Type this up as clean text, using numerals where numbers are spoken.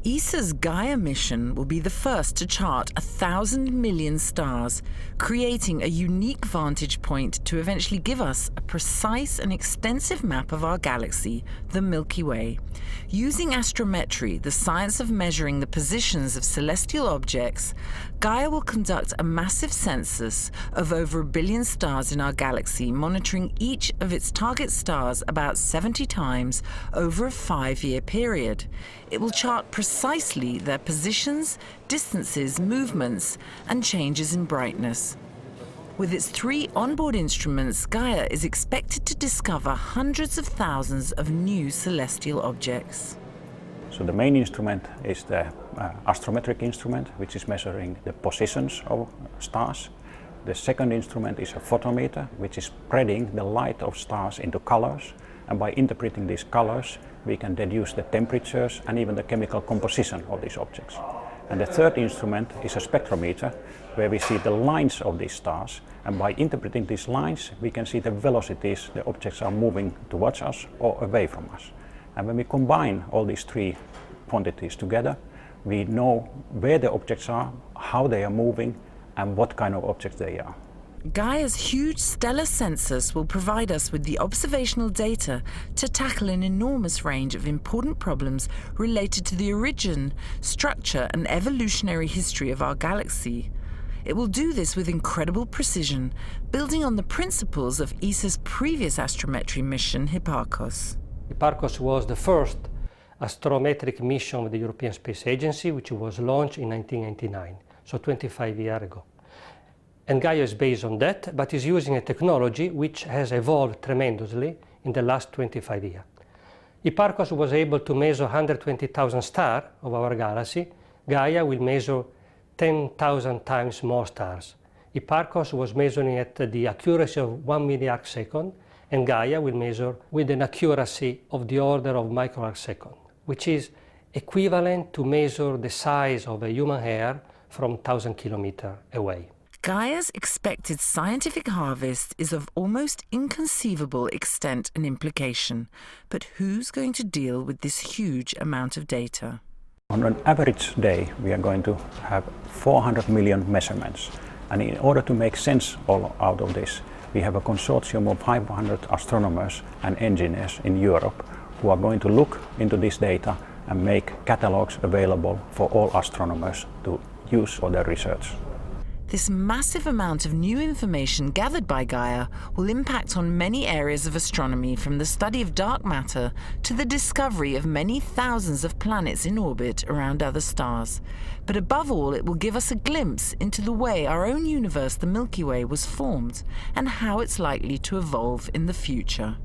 ESA's Gaia mission will be the first to chart 1,000 million stars, creating a unique vantage point to eventually give us a precise and extensive map of our galaxy, the Milky Way. Using astrometry, the science of measuring the positions of celestial objects, Gaia will conduct a massive census of over 1 billion stars in our galaxy, monitoring each of its target stars about 70 times over a 5-year period. It will chart precisely their positions, distances, movements, and changes in brightness. With its 3 onboard instruments, Gaia is expected to discover hundreds of thousands of new celestial objects. So the main instrument is the astrometric instrument, which is measuring the positions of stars. The second instrument is a photometer, which is spreading the light of stars into colors. And by interpreting these colors, we can deduce the temperatures and even the chemical composition of these objects. And the third instrument is a spectrometer, where we see the lines of these stars. And by interpreting these lines, we can see the velocities the objects are moving towards us or away from us. And when we combine all these 3 quantities together, we know where the objects are, how they are moving, and what kind of objects they are. Gaia's huge stellar census will provide us with the observational data to tackle an enormous range of important problems related to the origin, structure, and evolutionary history of our galaxy. It will do this with incredible precision, building on the principles of ESA's previous astrometry mission, Hipparcos. Hipparcos was the first astrometric mission of the European Space Agency, which was launched in 1999, so 25 years ago. And Gaia is based on that, but is using a technology which has evolved tremendously in the last 25 years. Hipparcos was able to measure 120,000 stars of our galaxy. Gaia will measure 10,000 times more stars. Hipparcos was measuring at the accuracy of 1 milliarc second, and Gaia will measure with an accuracy of the order of microarc second, which is equivalent to measure the size of a human hair from 1,000 kilometers away. Gaia's expected scientific harvest is of almost inconceivable extent and implication. But who's going to deal with this huge amount of data? On an average day, we are going to have 400 million measurements. And in order to make sense out of this, we have a consortium of 500 astronomers and engineers in Europe who are going to look into this data and make catalogs available for all astronomers to use for their research. This massive amount of new information gathered by Gaia will impact on many areas of astronomy, from the study of dark matter to the discovery of many thousands of planets in orbit around other stars. But above all, it will give us a glimpse into the way our own universe, the Milky Way, was formed and how it's likely to evolve in the future.